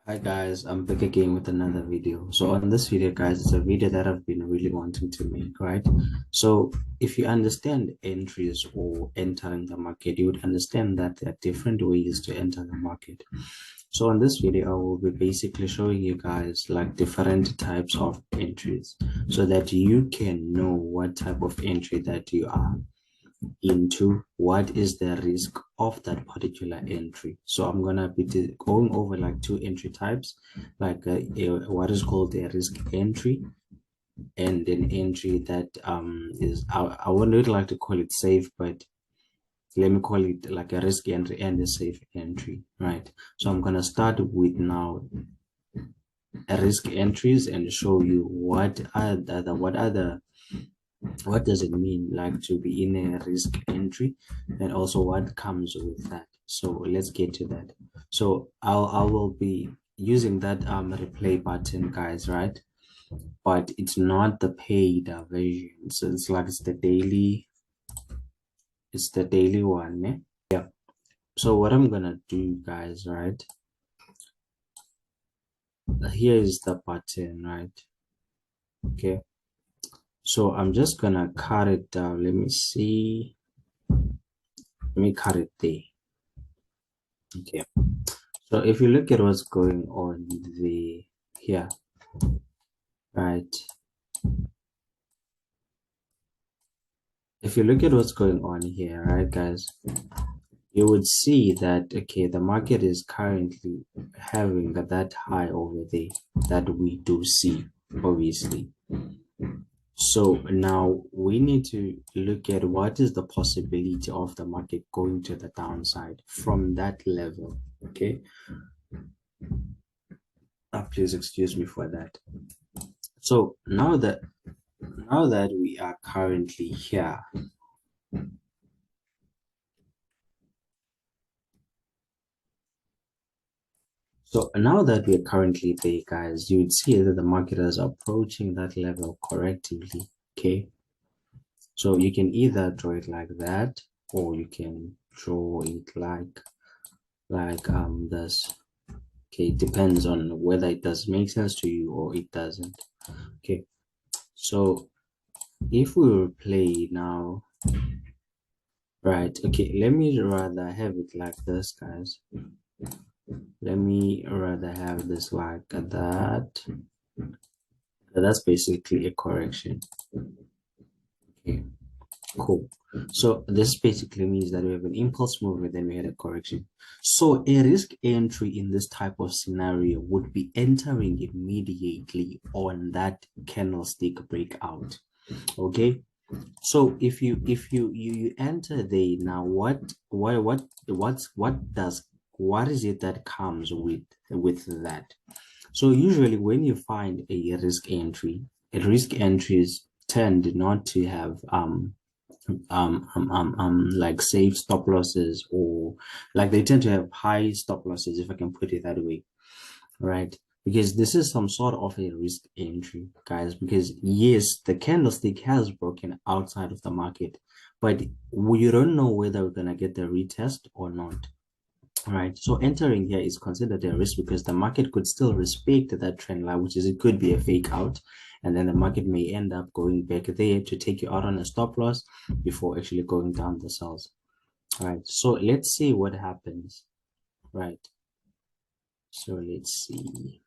Hi guys, I'm back again with another video. So on this video guys, it's a video that I've been really wanting to make, right? So if you understand entries or entering the market, you would understand that there are different ways to enter the market. So on this video, I will be basically showing you guys like different types of entries so that you can know what type of entry that you are into, what is the risk of that particular entry. So I'm gonna be going over like two entry types, like what is called a risk entry and an entry that is I wouldn't really like to call it safe, but let me call it like a risk entry and a safe entry, right? So I'm gonna start with now risk entries and show you what does it mean like to be in a risk entry, and also what comes with that. So let's get to that. So I will be using that replay button guys, right? But it's not the paid version, so it's like it's the daily one, eh? Yeah. So what I'm gonna do guys, right, here is the button, right? Okay, so I'm just gonna cut it down. Let me see, let me cut it there. Okay, so if you look at what's going on here, right? If you look at what's going on here, right, guys, you would see that, okay, the market is currently having that high over there that we do see, obviously. So now we need to look at what is the possibility of the market going to the downside from that level, okay? Please excuse me for that. So now that we are currently here, so now that we're currently there, guys, you would see that the market is approaching that level correctly, okay? So you can either draw it like that, or you can draw it like this. Okay, it depends on whether it does make sense to you or it doesn't. Okay, so if we will play now, right? Okay, let me rather have it like this, guys. Let me rather have this like that. That's basically a correction. Okay, cool. So this basically means that we have an impulse move and then we had a correction. So a risk entry in this type of scenario would be entering immediately on that candlestick breakout. Okay, so if you enter there now, what is it that comes with that? So usually when you find a risk entry, entries tend not to have like safe stop losses, or like they tend to have high stop losses, if I can put it that way, right? Because this is some sort of a risk entry, guys, because yes, the candlestick has broken outside of the market, but we don't know whether we're gonna get the retest or not. Right, so entering here is considered a risk because the market could still respect that trend line, which is it could be a fake out, and then the market may end up going back there to take you out on a stop loss before actually going down the cells. All right, so let's see what happens. Right, so let's see.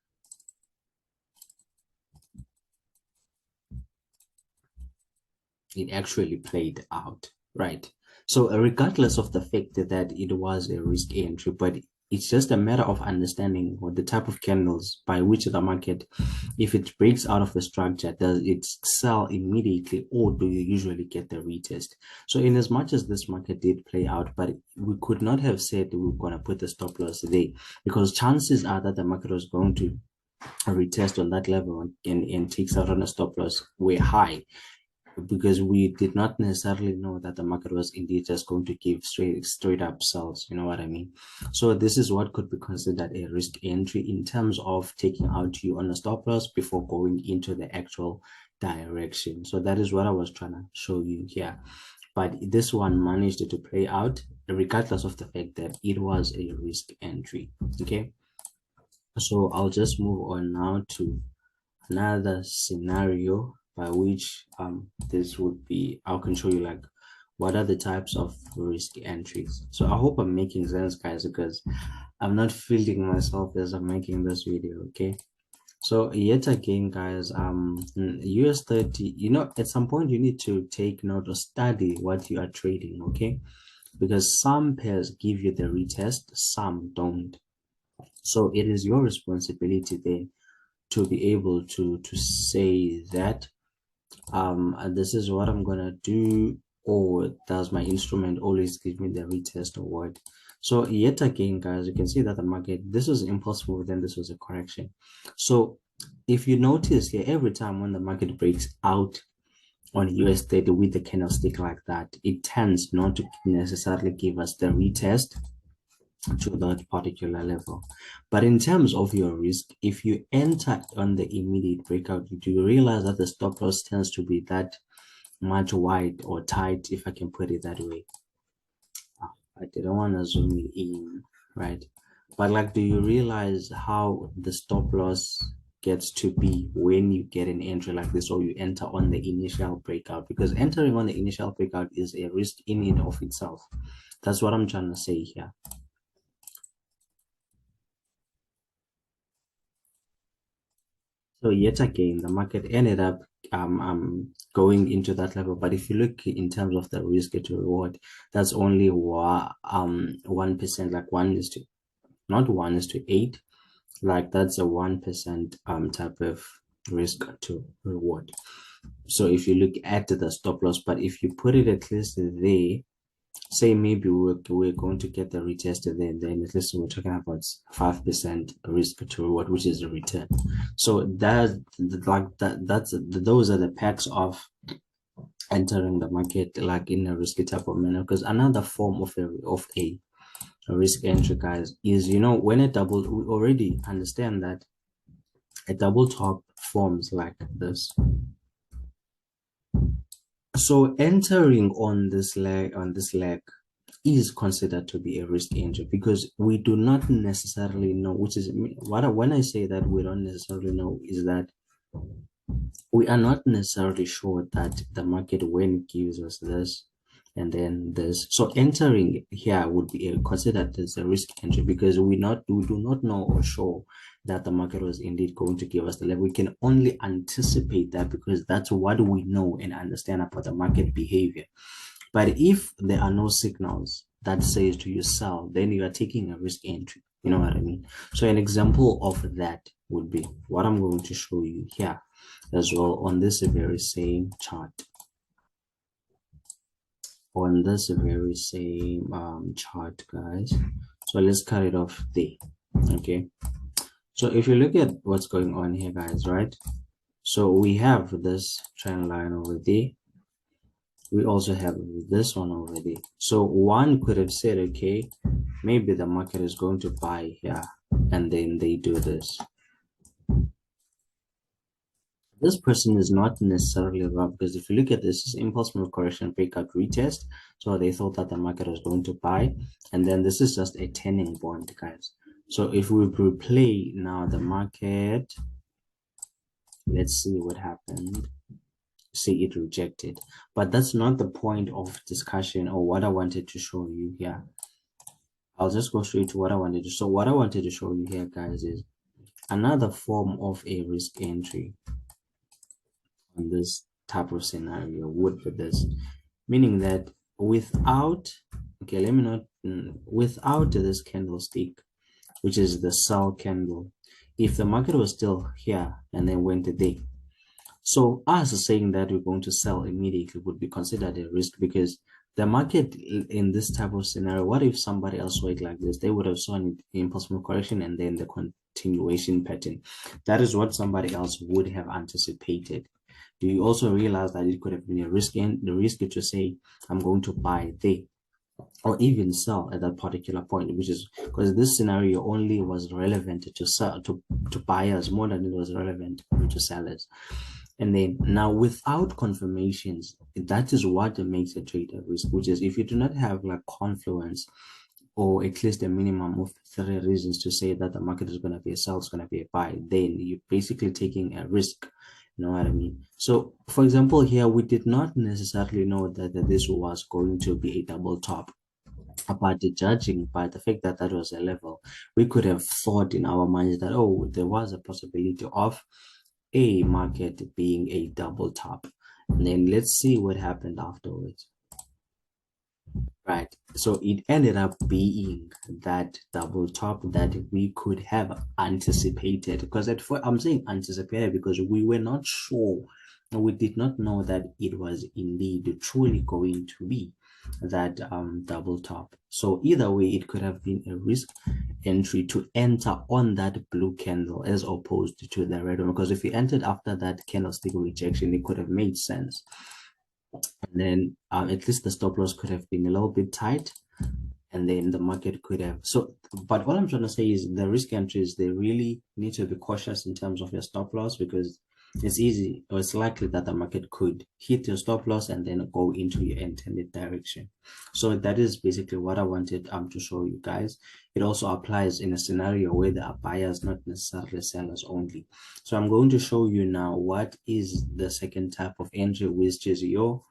It actually played out, right? So regardless of the fact that it was a risk entry, but it's just a matter of understanding what the type of candles by which the market, if it breaks out of the structure, does it sell immediately, or do you usually get the retest? So in as much as this market did play out, but we could not have said we were going to put the stop loss there, because chances are that the market was going to retest on that level and takes out on a stop loss way high, because we did not necessarily know that the market was indeed just going to give straight up sells, you know what I mean? So this is what could be considered a risk entry in terms of taking out you on a stop loss before going into the actual direction. So that is what I was trying to show you here, but this one managed to play out regardless of the fact that it was a risk entry. Okay, So I'll just move on now to another scenario by which this would be, I can show you like what are the types of risk entries. So I hope I'm making sense, guys, because I'm not feeling myself as I'm making this video. Okay, so yet again, guys, US 30, at some point you need to take note or study what you are trading. Okay, because some pairs give you the retest, some don't. So it is your responsibility then to be able to say that this is what I'm gonna do, or does my instrument always give me the retest or what? So yet again, guys, you can see that the market, this was impulse move, then this was a correction. So if you notice here, every time when the market breaks out on US 30 with the candlestick like that, it tends not to necessarily give us the retest to that particular level. But in terms of your risk, if you enter on the immediate breakout, do you realize that the stop loss tends to be that much wide or tight, if I can put it that way? I didn't want to zoom it in, right? But like, do you realize how the stop loss gets to be when you get an entry like this, or you enter on the initial breakout? Because entering on the initial breakout is a risk in and of itself. That's what I'm trying to say here. So yet again, the market ended up going into that level. But if you look in terms of the risk to reward, that's only 1%, like 1:8, not 1:8, like that's a 1% type of risk to reward. So if you look at the stop loss, but if you put it at least there, say maybe we're going to get the retest, then at least we're talking about 5% risk to reward, which is a return. So that's those are the perks of entering the market like in a risky type of manner. Because another form of a risk entry, guys, is when a double, we already understand that a double top forms like this. So entering on this leg is considered to be a risk entry, because we do not necessarily know, which is what when I say that we don't necessarily know, is that we are not necessarily sure that the market, when it gives us this and then this, so entering here would be considered as a risk entry, because we do not know or sure that the market was indeed going to give us the level. We can only anticipate that, because that's what we know and understand about the market behavior. But if there are no signals that says to you sell, then you are taking a risk entry. You know what I mean? So an example of that would be what I'm going to show you here as well on this very same chart. On this very same chart, guys. So let's cut it off there. Okay. So if you look at what's going on here, guys, right? So we have this trend line over there. We also have this one already. So one could have said, okay, maybe the market is going to buy here, and then they do this. This person is not necessarily wrong, because if you look at this impulse move correction breakout retest, so they thought that the market was going to buy, and then this is just a turning point, guys. So if we replay now the market, let's see what happened. See, it rejected, but that's not the point of discussion or what I wanted to show you here. I'll just go straight to what I wanted to. So what I wanted to show you here, guys, is another form of a risk entry on this type of scenario would be this, meaning that without, okay, let me not, without this candlestick, which is the sell candle, if the market was still here and then went there, so us saying that we're going to sell immediately would be considered a risk, because the market in this type of scenario, what if somebody else saw it like this? They would have saw an impulse move correction and then the continuation pattern. That is what somebody else would have anticipated. Do you also realize that it could have been a risk, and the risk to say I'm going to buy there, or even sell at that particular point, which is because this scenario only was relevant to sell to buyers more than it was relevant to sellers. And then now without confirmations, that is what makes a trade a risk, which is if you do not have like confluence or at least a minimum of 3 reasons to say that the market is going to be a sell, it's going to be a buy, then you're basically taking a risk. You know what I mean? So, for example, here we did not necessarily know that this was going to be a double top. But judging by the fact that that was a level, we could have thought in our minds that, oh, there was a possibility of a market being a double top. And then let's see what happened afterwards. Right. So it ended up being that double top that we could have anticipated. Because I'm saying anticipated because we were not sure. We did not know that it was indeed truly going to be that double top. So either way, it could have been a risk entry to enter on that blue candle as opposed to the red one. Because if you entered after that candlestick rejection, it could have made sense. And then at least the stop loss could have been a little bit tight, and then the market could have but what I'm trying to say is the risk entries, they really need to be cautious in terms of your stop loss, because it's easy, or it's likely that the market could hit your stop loss and then go into your intended direction. So that is basically what I wanted to show you guys. It also applies in a scenario where there are buyers, not necessarily sellers only. So I'm going to show you now what is the second type of entry, which is your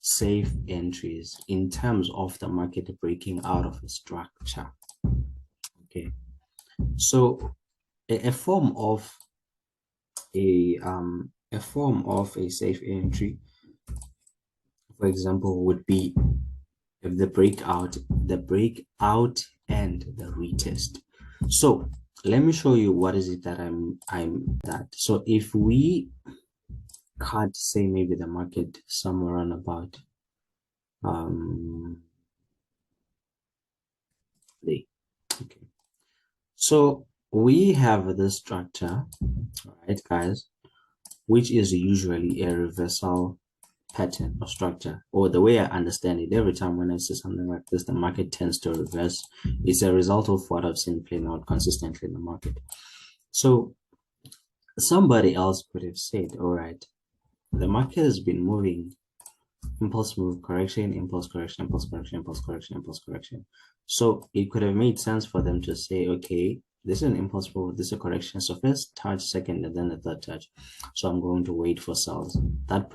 safe entries in terms of the market breaking out of a structure. Okay, so a form of a safe entry, for example, would be if the breakout and the retest. So let me show you what is it that so if we cut, say, maybe the market somewhere around about there. Okay, so we have this structure, right, guys, which is usually a reversal pattern or structure, or the way I understand it. Every time when I see something like this, the market tends to reverse. It's a result of what I've seen playing out consistently in the market. So somebody else could have said, all right, the market has been moving impulse move, correction, impulse correction, impulse correction, impulse correction, impulse correction. So it could have made sense for them to say, okay, this is an impulse move, this is a correction. So first touch, second, and then the third touch. So I'm going to wait for sells. That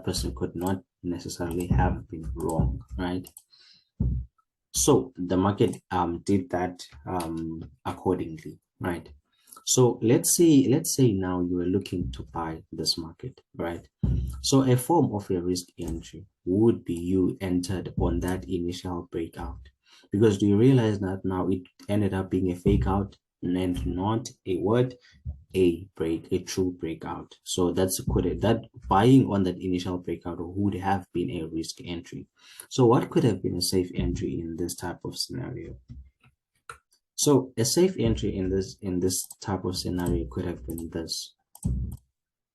person could not necessarily have been wrong, right? So the market did that accordingly, right? So let's say now you are looking to buy this market, right? So a form of a risk entry would be you entered on that initial breakout, because do you realize that now it ended up being a fake out and not a true breakout? So that buying on that initial breakout would have been a risk entry. So what could have been a safe entry in this type of scenario? So a safe entry in this type of scenario could have been this.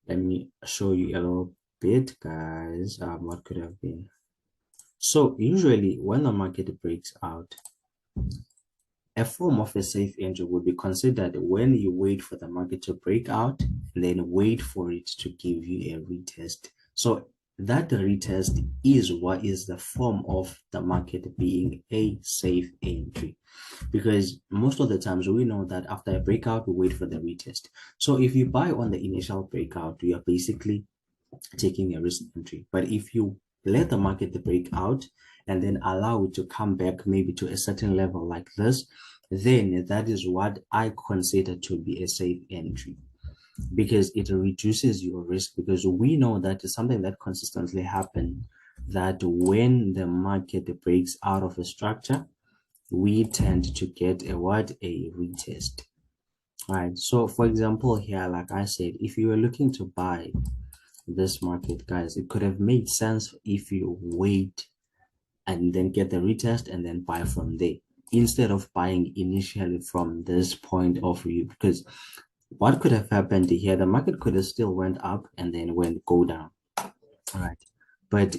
Let me show you a little bit, guys. What could have been? So usually when the market breaks out, a form of a safe entry would be considered when you wait for the market to break out and then wait for it to give you a retest. So that retest is what is the form of the market being a safe entry, because most of the times we know that after a breakout we wait for the retest. So if you buy on the initial breakout, you are basically taking a risk entry. But if you let the market break out and then allow it to come back maybe to a certain level like this, then that is what I consider to be a safe entry, because it reduces your risk, because we know that is something that consistently happens, that when the market breaks out of a structure, we tend to get a retest. All right, so for example here, like I said, if you were looking to buy this market, guys, it could have made sense if you wait and then get the retest and then buy from there, instead of buying initially from this point of view. Because what could have happened here, the market could have still went up and then go down. All right, but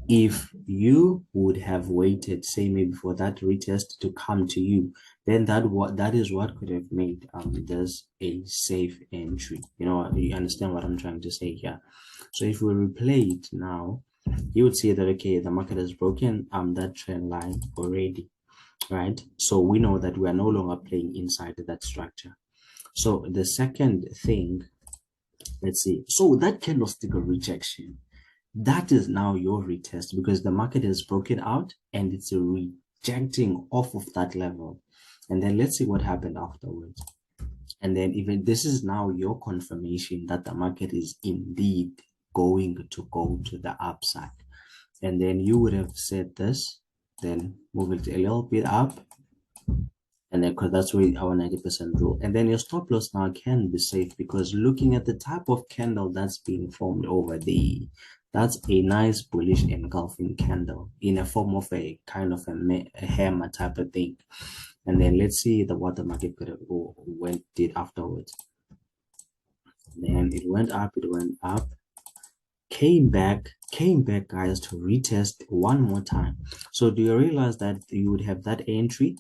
if you would have waited, say maybe for that retest to come to you, then that is what could have made this a safe entry. You understand what I'm trying to say here? So if we replay it now, you would see that, okay, the market has broken that trend line already. right? So we know that we are no longer playing inside that structure. So the second thing, let's see. So that candlestick of rejection, that is now your retest because the market has broken out and it's rejecting off of that level. And then let's see what happened afterwards. And then even this is now your confirmation that the market is indeed going to go to the upside. And then you would have said this, then move it a little bit up, and then because that's where our 90% rule. And then your stop loss now can be safe because looking at the type of candle that's being formed over the, that's a nice bullish engulfing candle in a form of a kind of a hammer type of thing. And then let's see what the market could have did afterwards. Then it went up, came back guys to retest one more time. So do you realize that you would have that entry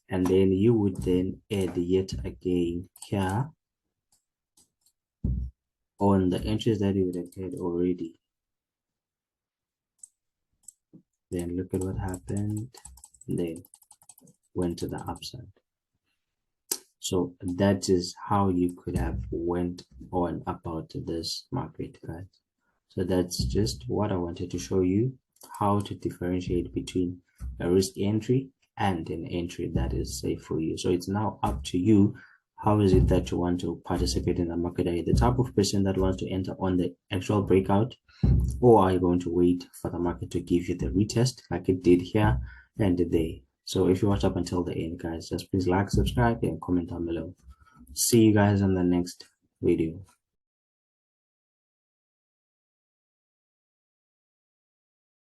and then you would then add yet again here on the entries that you would have had already. Then look at what happened. Then went to the upside. So that is how you could have went on about this market, guys. So that's just what I wanted to show you, how to differentiate between a risk entry and an entry that is safe for you. So it's now up to you. How is it that you want to participate in the market? Are you the type of person that wants to enter on the actual breakout, or are you going to wait for the market to give you the retest like it did here and there? So if you watch up until the end, guys, just please like, subscribe, and comment down below. See you guys on the next video.